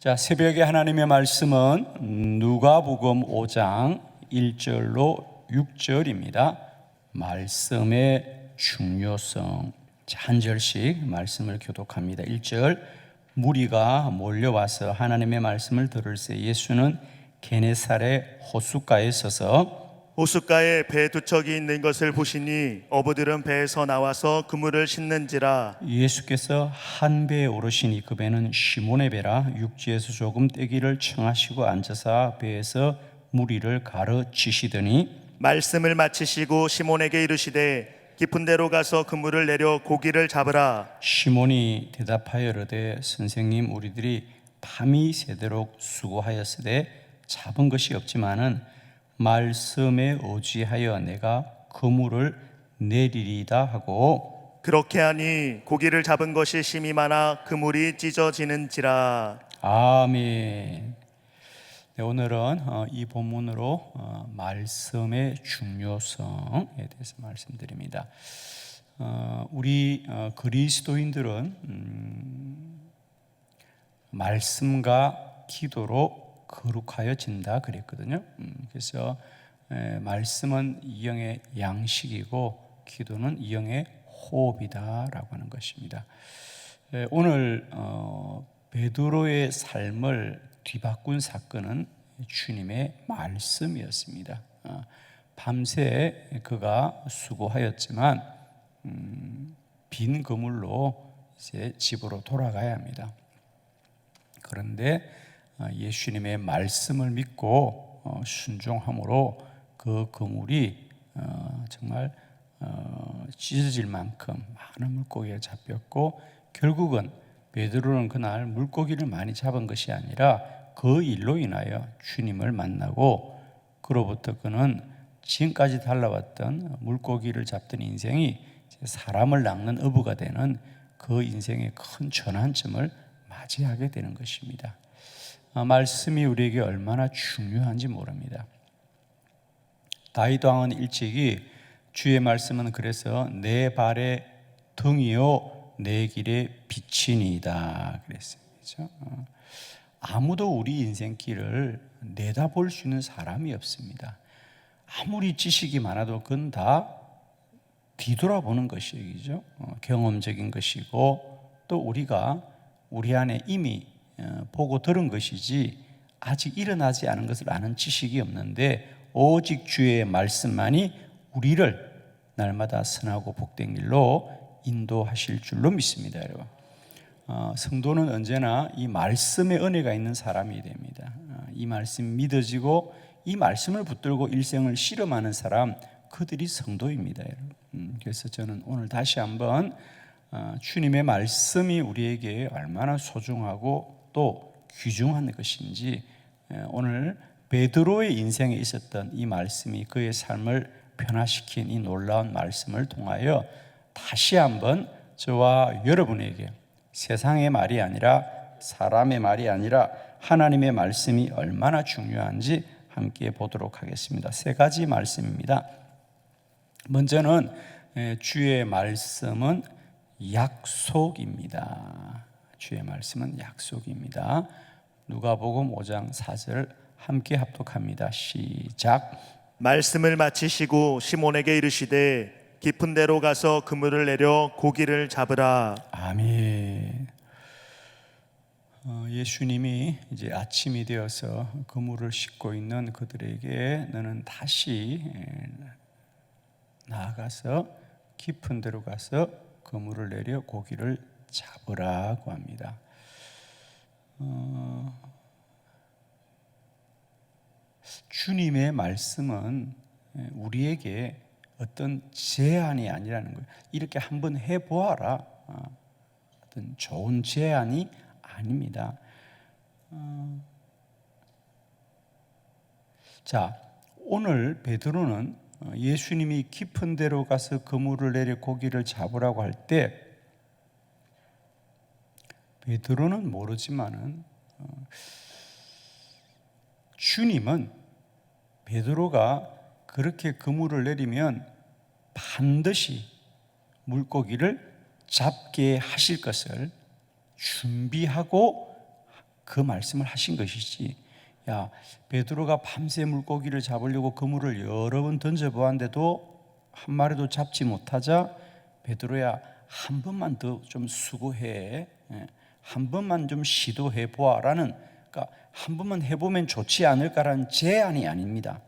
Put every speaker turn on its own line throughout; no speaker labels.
자, 새벽에 하나님의 말씀은 누가복음 5장 1절로 6절입니다. 말씀의 중요성. 한 절씩 말씀을 교독합니다. 1절, 무리가 몰려와서 하나님의 말씀을 들을새 예수는 게네사렛 호숫가에 서서
호숫가에 배 두 척이 있는 것을 보시니 어부들은 배에서 나와서 그물을 싣는지라.
예수께서 한 배에 오르시니 그 배는 시몬의 배라. 육지에서 조금 떼기를 청하시고 앉아서 배에서 무리를 가르치시더니
말씀을 마치시고 시몬에게 이르시되 깊은 데로 가서 그물을 내려 고기를 잡으라.
시몬이 대답하여 이르되 선생님, 우리들이 밤이 새도록 수고하였으되 잡은 것이 없지만은 말씀에 의지하여 내가 그물을 내리리다 하고,
그렇게 하니 고기를 잡은 것이 심히 많아 그물이 찢어지는지라.
아멘. 네, 오늘은 이 본문으로 말씀의 중요성에 대해서 말씀드립니다. 우리 그리스도인들은 말씀과 기도로 거룩하여진다 그랬거든요. 그래서 말씀은 이영의 양식이고 기도는 이영의 호흡이다라고 하는 것입니다. 오늘 베드로의 삶을 뒤바꾼 사건은 주님의 말씀이었습니다. 밤새 그가 수고하였지만 빈 그물로 이제 집으로 돌아가야 합니다. 그런데 예수님의 말씀을 믿고 순종함으로 그 그물이 정말 찢어질 만큼 많은 물고기가 잡혔고, 결국은 베드로는 그날 물고기를 많이 잡은 것이 아니라 그 일로 인하여 주님을 만나고, 그로부터 그는 지금까지 달라왔던 물고기를 잡던 인생이 사람을 낚는 어부가 되는 그 인생의 큰 전환점을 맞이하게 되는 것입니다. 말씀이 우리에게 얼마나 중요한지 모릅니다. 다윗 왕은 일찍이 주의 말씀은 그래서 내 발의 등이요 내 길의 빛이니이다 그랬어요. 그렇죠? 아무도 우리 인생길을 내다볼 수 있는 사람이 없습니다. 아무리 지식이 많아도 그건 다 뒤돌아보는 것이죠. 경험적인 것이고, 또 우리가 우리 안에 이미 보고 들은 것이지 아직 일어나지 않은 것을 아는 지식이 없는데, 오직 주의 말씀만이 우리를 날마다 선하고 복된 길로 인도하실 줄로 믿습니다. 여러분, 성도는 언제나 이 말씀의 은혜가 있는 사람이 됩니다. 이 말씀이 믿어지고 이 말씀을 붙들고 일생을 실험하는 사람, 그들이 성도입니다. 여러분. 그래서 저는 오늘 다시 한번 주님의 말씀이 우리에게 얼마나 소중하고 또 귀중한 것인지, 오늘 베드로의 인생에 있었던 이 말씀이 그의 삶을 변화시킨 이 놀라운 말씀을 통하여 다시 한번 저와 여러분에게 세상의 말이 아니라, 사람의 말이 아니라 하나님의 말씀이 얼마나 중요한지 함께 보도록 하겠습니다. 세 가지 말씀입니다. 먼저는 주의 말씀은 약속입니다. 주의 말씀은 약속입니다. 누가복음 5장 4절 함께 합독합니다. 시작.
말씀을 마치시고 시몬에게 이르시되 깊은 데로 가서 그물을 내려 고기를 잡으라.
아멘. 예수님이 이제 아침이 되어서 그물을 싣고 있는 그들에게 너는 다시 나아가서 깊은 데로 가서 그물을 내려 고기를 잡으라고 합니다. 주님의 말씀은 우리에게 어떤 제안이 아니라는 거예요. 이렇게 한번 해보아라. 어떤 좋은 제안이 아닙니다. 자, 오늘 베드로는 예수님이 깊은 데로 가서 그물을 내려 고기를 잡으라고 할 때, 베드로는 모르지만은 주님은 베드로가 그렇게 그물을 내리면 반드시 물고기를 잡게 하실 것을 준비하고 그 말씀을 하신 것이지, 야, 베드로가 밤새 물고기를 잡으려고 그물을 여러 번 던져보았는데도 한 마리도 잡지 못하자 베드로야, 한 번만 더 좀 수고해, 한 번만 좀 시도해 보아라는, 그러니까 한 번만 해보면 좋지 않을까라는 제안이 아닙니다.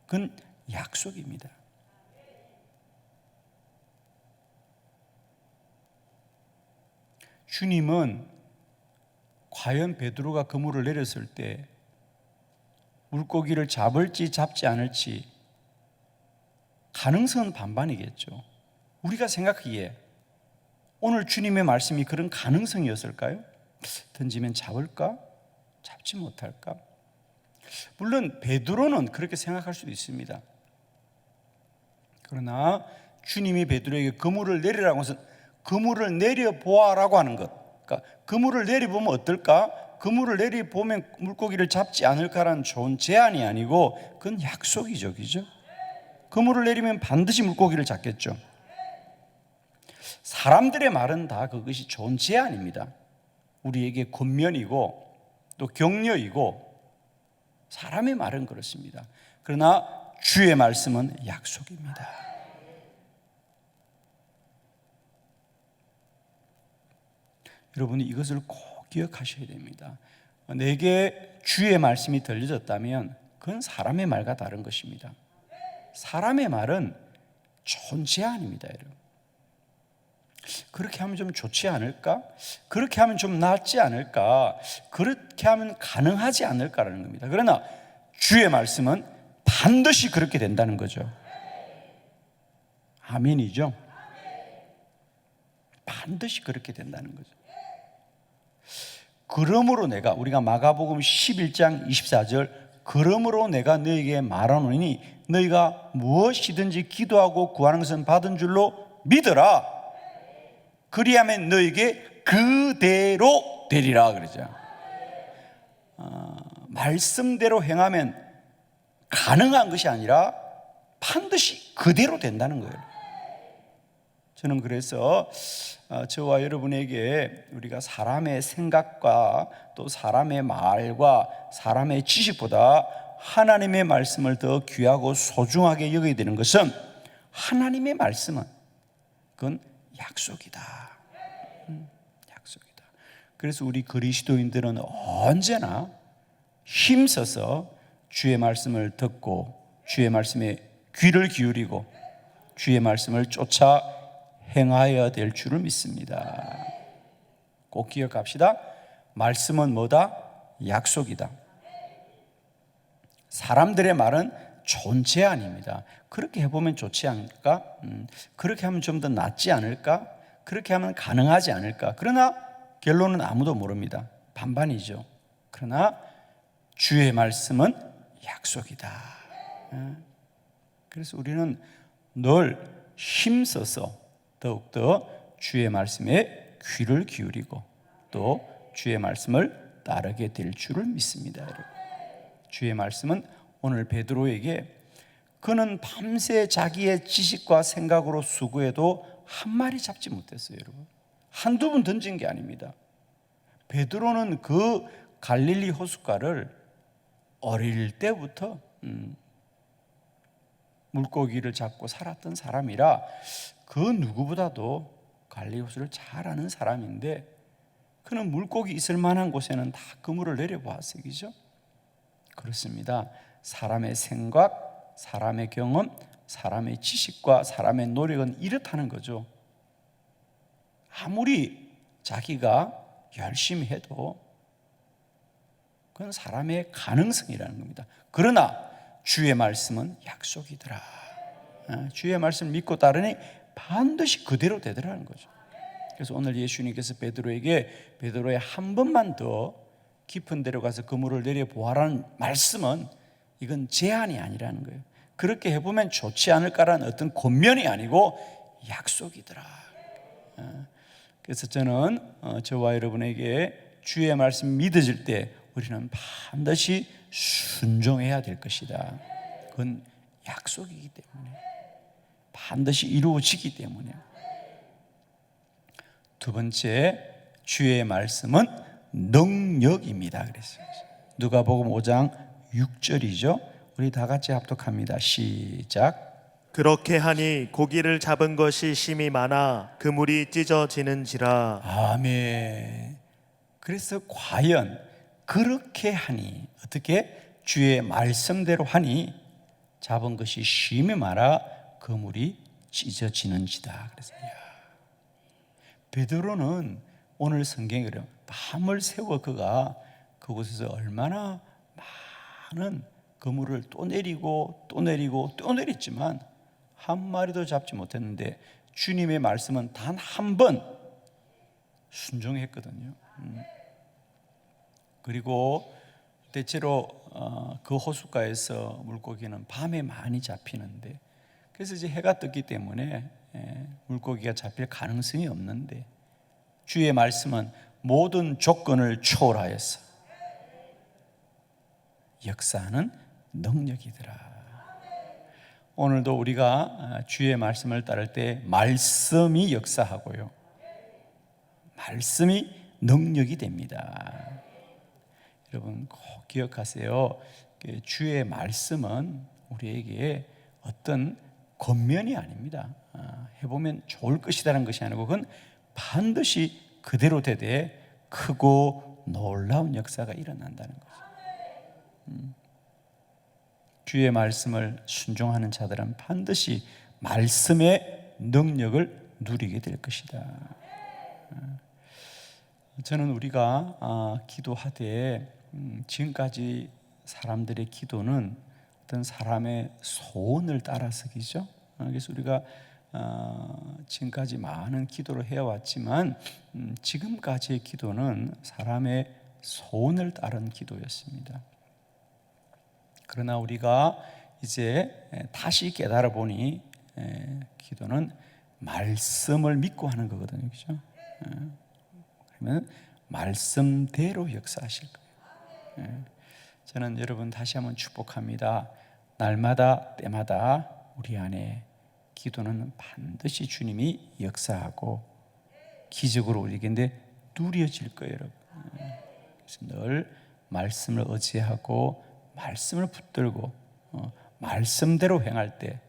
그건 약속입니다. 주님은 과연 베드로가 그물을 내렸을 때 물고기를 잡을지 잡지 않을지 가능성은 반반이겠죠. 우리가 생각하기에 오늘 주님의 말씀이 그런 가능성이었을까요? 던지면 잡을까? 잡지 못할까? 물론 베드로는 그렇게 생각할 수도 있습니다. 그러나 주님이 베드로에게 그물을 내리라고 해서 그물을 내려보아라고 하는 것, 그러니까 그물을 내려보면 어떨까? 그물을 내려보면 물고기를 잡지 않을까라는 좋은 제안이 아니고 그건 약속이죠, 그죠? 그물을 내리면 반드시 물고기를 잡겠죠. 사람들의 말은 다 그것이 좋은 제안입니다. 우리에게 권면이고 또 격려이고 사람의 말은 그렇습니다. 그러나 주의 말씀은 약속입니다. 여러분이 이것을 꼭 기억하셔야 됩니다. 내게 주의 말씀이 들려졌다면 그건 사람의 말과 다른 것입니다. 사람의 말은 좋은 제안입니다, 여러분. 그렇게 하면 좀 좋지 않을까? 그렇게 하면 좀 낫지 않을까? 그렇게 하면 가능하지 않을까라는 겁니다. 그러나 주의 말씀은 반드시 그렇게 된다는 거죠. 아멘이죠? 반드시 그렇게 된다는 거죠. 그러므로 우리가 마가복음 11장 24절, 그러므로 내가 너에게 말하노니 너희가 무엇이든지 기도하고 구하는 것은 받은 줄로 믿어라. 그리하면 너에게 그대로 되리라 그러죠. 말씀대로 행하면 가능한 것이 아니라 반드시 그대로 된다는 거예요. 저는 그래서 저와 여러분에게 우리가 사람의 생각과 또 사람의 말과 사람의 지식보다 하나님의 말씀을 더 귀하고 소중하게 여겨야 되는 것은 하나님의 말씀은 그건 약속이다. 약속이다. 그래서 우리 그리스도인들은 언제나 힘써서 주의 말씀을 듣고 주의 말씀에 귀를 기울이고 주의 말씀을 쫓아 행하여야 될 줄을 믿습니다. 꼭 기억합시다. 말씀은 뭐다? 약속이다. 사람들의 말은 좋은 제안입니다. 그렇게 해보면 좋지 않을까? 그렇게 하면 좀 더 낫지 않을까? 그렇게 하면 가능하지 않을까? 그러나 결론은 아무도 모릅니다. 반반이죠. 그러나 주의 말씀은 약속이다. 그래서 우리는 늘 힘써서 더욱더 주의 말씀에 귀를 기울이고 또 주의 말씀을 따르게 될 줄을 믿습니다. 여러분. 주의 말씀은 오늘 베드로에게 그는 밤새 자기의 지식과 생각으로 수고해도 한 마리 잡지 못했어요. 여러분. 한두 번 던진 게 아닙니다. 베드로는 그 갈릴리 호숫가를 어릴 때부터 물고기를 잡고 살았던 사람이라 그 누구보다도 갈릴리 호수를 잘 아는 사람인데 그는 물고기 있을 만한 곳에는 다 그물을 내려보았어요. 그죠? 그렇습니다. 사람의 생각, 사람의 경험, 사람의 지식과 사람의 노력은 이렇다는 거죠. 아무리 자기가 열심히 해도 그건 사람의 가능성이라는 겁니다. 그러나 주의 말씀은 약속이더라. 주의 말씀을 믿고 따르니 반드시 그대로 되더라는 거죠. 그래서 오늘 예수님께서 베드로에게 베드로의 한 번만 더 깊은 데로 가서 그물을 내려보아라는 말씀은 이건 제한이 아니라는 거예요. 그렇게 해보면 좋지 않을까라는 어떤 권면이 아니고 약속이더라. 그래서 저는 저와 여러분에게 주의 말씀 믿어질 때 우리는 반드시 순종해야 될 것이다. 그건 약속이기 때문에 반드시 이루어지기 때문에. 두 번째, 주의 말씀은 능력입니다. 그랬어요. 누가복음 5장 6절이죠. 우리 다 같이 합독합니다. 시작.
그렇게 하니 고기를 잡은 것이 심이 많아 그물이 찢어지는지라.
아멘. 그래서 과연 그렇게 하니, 어떻게? 주의 말씀대로 하니 잡은 것이 심이 많아 그물이 찢어지는지다. 그래서 베드로는 오늘 성경에 그래요. 밤을 새워 그가 그곳에서 얼마나 많은 그물을 또 내리고 또 내리고 또 내렸지만 한 마리도 잡지 못했는데 주님의 말씀은 단 한 번 순종했거든요. 그리고 대체로 그 호숫가에서 물고기는 밤에 많이 잡히는데, 그래서 이제 해가 떴기 때문에 물고기가 잡힐 가능성이 없는데 주의 말씀은 모든 조건을 초월하여서 역사하는 능력이더라. 오늘도 우리가 주의 말씀을 따를 때 말씀이 역사하고요, 말씀이 능력이 됩니다. 여러분 꼭 기억하세요. 주의 말씀은 우리에게 어떤 겉면이 아닙니다. 해보면 좋을 것이라는 것이 아니고 그건 반드시 그대로 되되 크고 놀라운 역사가 일어난다는 거죠. 주의 말씀을 순종하는 자들은 반드시 말씀의 능력을 누리게 될 것이다. 저는 우리가 기도하되 지금까지 사람들의 기도는 어떤 사람의 소원을 따라서기죠. 그래서 우리가 지금까지 많은 기도를 해왔지만 지금까지의 기도는 사람의 소원을 따른 기도였습니다. 그러나 우리가 이제 다시 깨달아 보니 기도는 말씀을 믿고 하는 거거든요. 그렇죠? 그러면 말씀대로 역사하실 거예요. 저는 여러분 다시 한번 축복합니다. 날마다 때마다 우리 안에 기도는 반드시 주님이 역사하고 기적으로 우리에게 누려질 거예요, 여러분. 그래서 늘 말씀을 의지하고 말씀을 붙들고 말씀대로 행할 때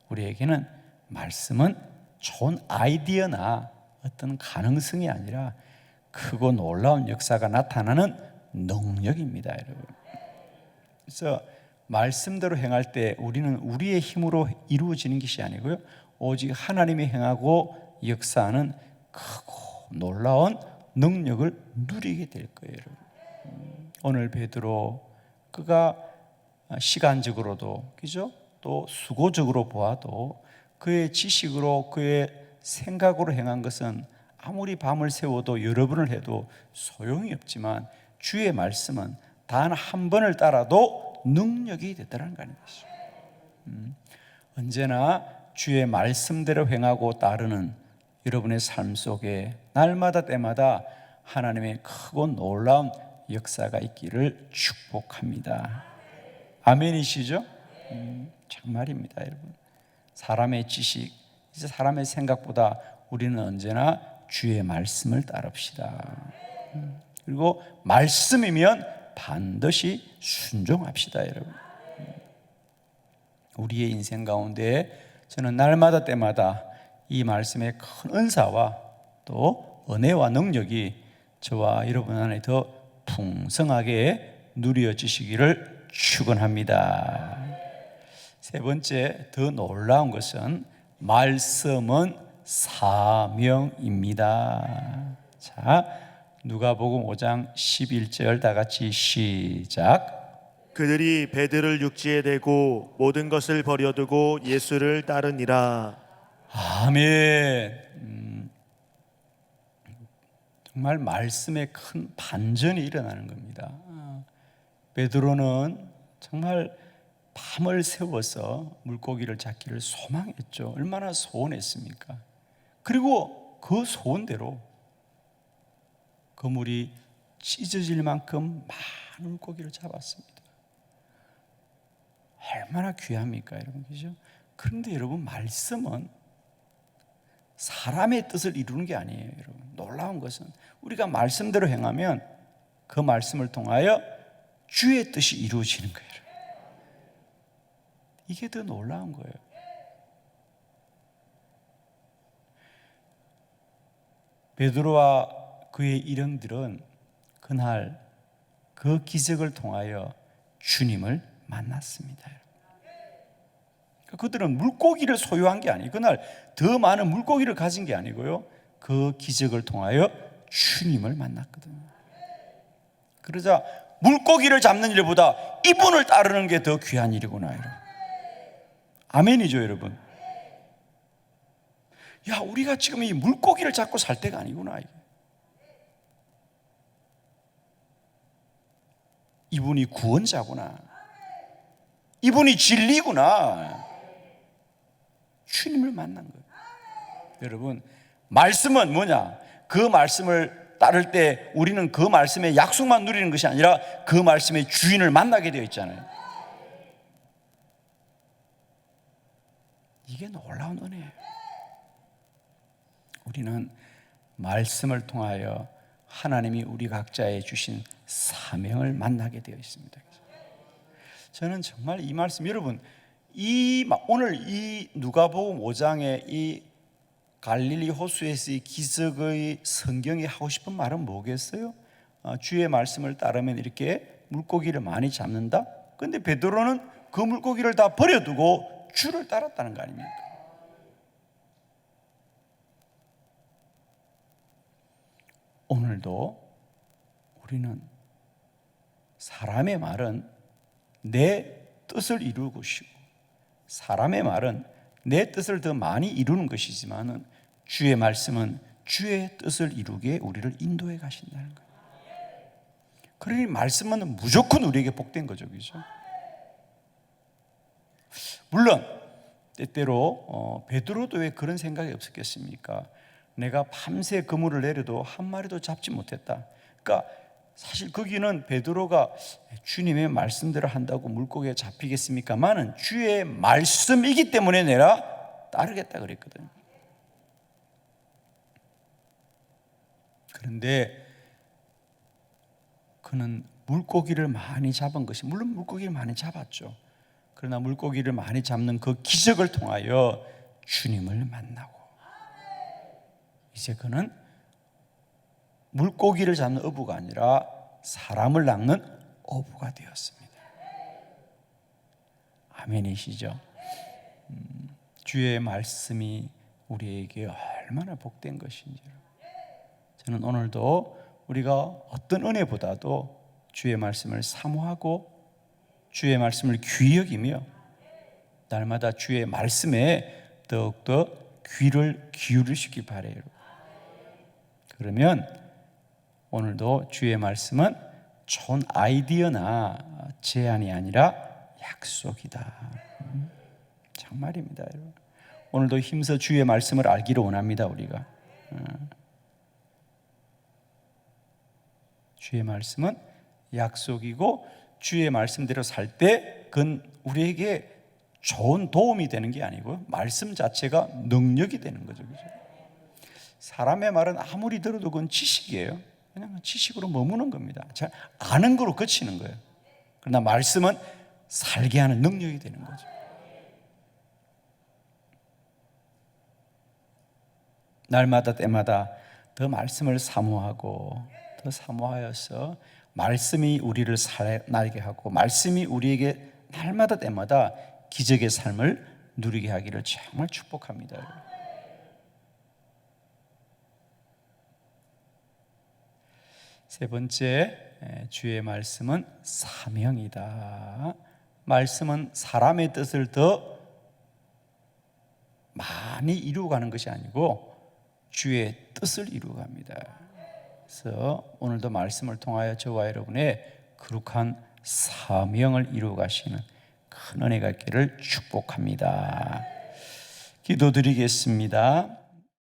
우리에게는 말씀은 좋은 아이디어나 어떤 가능성이 아니라 크고 놀라운 역사가 나타나는 능력입니다, 여러분. 그래서 말씀대로 행할 때 우리는 우리의 힘으로 이루어지는 것이 아니고요, 오직 하나님이 행하고 역사하는 크고 놀라운 능력을 누리게 될 거예요, 여러분. 오늘 베드로 그가 시간적으로도 그죠? 또 수고적으로 보아도 그의 지식으로 그의 생각으로 행한 것은 아무리 밤을 새워도 여러 번을 해도 소용이 없지만 주의 말씀은 단 한 번을 따라도 능력이 되더라는 것이죠. 언제나 주의 말씀대로 행하고 따르는 여러분의 삶 속에 날마다 때마다 하나님의 크고 놀라운 역사가 있기를 축복합니다. 아멘이시죠? 정말입니다, 여러분. 사람의 지식, 이제 사람의 생각보다 우리는 언제나 주의 말씀을 따릅시다. 그리고 말씀이면 반드시 순종합시다, 여러분. 우리의 인생 가운데 저는 날마다 때마다 이 말씀의 큰 은사와 또 은혜와 능력이 저와 여러분 안에 더 풍성하게 누려지시기를 축원합니다. 세 번째, 더 놀라운 것은 말씀은 사명입니다. 자, 누가복음 5장 11절 다 같이 시작.
그들이 배들을 육지에 대고 모든 것을 버려두고 예수를 따르니라.
아멘. 정말 말씀에 큰 반전이 일어나는 겁니다. 베드로는 정말 밤을 새워서 물고기를 잡기를 소망했죠. 얼마나 소원했습니까? 그리고 그 소원대로 그물이 찢어질 만큼 많은 물고기를 잡았습니다. 얼마나 귀합니까, 여러분? 그죠? 그런데 여러분, 말씀은 사람의 뜻을 이루는 게 아니에요, 여러분. 놀라운 것은 우리가 말씀대로 행하면 그 말씀을 통하여 주의 뜻이 이루어지는 거예요. 이게 더 놀라운 거예요. 베드로와 그의 일행들은 그날 그 기적을 통하여 주님을 만났습니다. 그들은 물고기를 소유한 게 아니에요. 그날 더 많은 물고기를 가진 게 아니고요, 그 기적을 통하여 주님을 만났거든요. 그러자 물고기를 잡는 일보다 이분을 따르는 게 더 귀한 일이구나, 여러분. 아멘이죠, 여러분. 야, 우리가 지금 이 물고기를 잡고 살 때가 아니구나. 이분이 구원자구나. 이분이 진리구나. 주님을 만난 거예요. 여러분, 말씀은 뭐냐? 그 말씀을 따를 때 우리는 그 말씀의 약속만 누리는 것이 아니라 그 말씀의 주인을 만나게 되어 있잖아요. 이게 놀라운 은혜예요. 우리는 말씀을 통하여 하나님이 우리 각자에 주신 사명을 만나게 되어 있습니다. 저는 정말 이 말씀, 여러분, 오늘 이 누가복음 5장의 이 갈릴리 호수에서의 기적의 성경이 하고 싶은 말은 뭐겠어요? 주의 말씀을 따르면 이렇게 물고기를 많이 잡는다? 근데 베드로는 그 물고기를 다 버려두고 주를 따랐다는 거 아닙니까? 오늘도 우리는 사람의 말은 내 뜻을 이룰 것이고, 사람의 말은 내 뜻을 더 많이 이루는 것이지만 주의 말씀은 주의 뜻을 이루게 우리를 인도해 가신다는 거예요. 그러니 말씀은 무조건 우리에게 복된 거죠, 그렇죠? 물론 때때로 베드로도 왜 그런 생각이 없었겠습니까? 내가 밤새 그물을 내려도 한 마리도 잡지 못했다. 그러니까 사실 거기는 베드로가 주님의 말씀대로 한다고 물고기가 잡히겠습니까만은 주의 말씀이기 때문에 내가 따르겠다 그랬거든요. 그런데 그는 물고기를 많이 잡은 것이, 물론 물고기를 많이 잡았죠. 그러나 물고기를 많이 잡는 그 기적을 통하여 주님을 만나고, 이제 그는 물고기를 잡는 어부가 아니라 사람을 낚는 어부가 되었습니다. 아멘이시죠? 주의 말씀이 우리에게 얼마나 복된 것인지, 저는 오늘도 우리가 어떤 은혜보다도 주의 말씀을 사모하고 주의 말씀을 귀히 여기며 날마다 주의 말씀에 더욱더 귀를 기울이시기 바라요. 그러면 오늘도 주의 말씀은 좋은 아이디어나 제안이 아니라 약속이다. 정말입니다, 여러분. 오늘도 힘써 주의 말씀을 알기를 원합니다. 우리가 주의 말씀은 약속이고, 주의 말씀대로 살 때 그건 우리에게 좋은 도움이 되는 게 아니고 말씀 자체가 능력이 되는 거죠, 그죠? 사람의 말은 아무리 들어도 그건 지식이에요. 그냥 지식으로 머무는 겁니다. 잘 아는 거로 그치는 거예요. 그러나 말씀은 살게 하는 능력이 되는 거죠. 날마다 때마다 더 말씀을 사모하고 더 사모하여서 말씀이 우리를 살아나게 하고 말씀이 우리에게 날마다 때마다 기적의 삶을 누리게 하기를 정말 축복합니다. 세 번째, 주의 말씀은 사명이다. 말씀은 사람의 뜻을 더 많이 이루어가는 것이 아니고 주의 뜻을 이루어갑니다. 그래서 오늘도 말씀을 통하여 저와 여러분의 거룩한 사명을 이루어가시는 큰 은혜가 있기를 축복합니다. 기도드리겠습니다.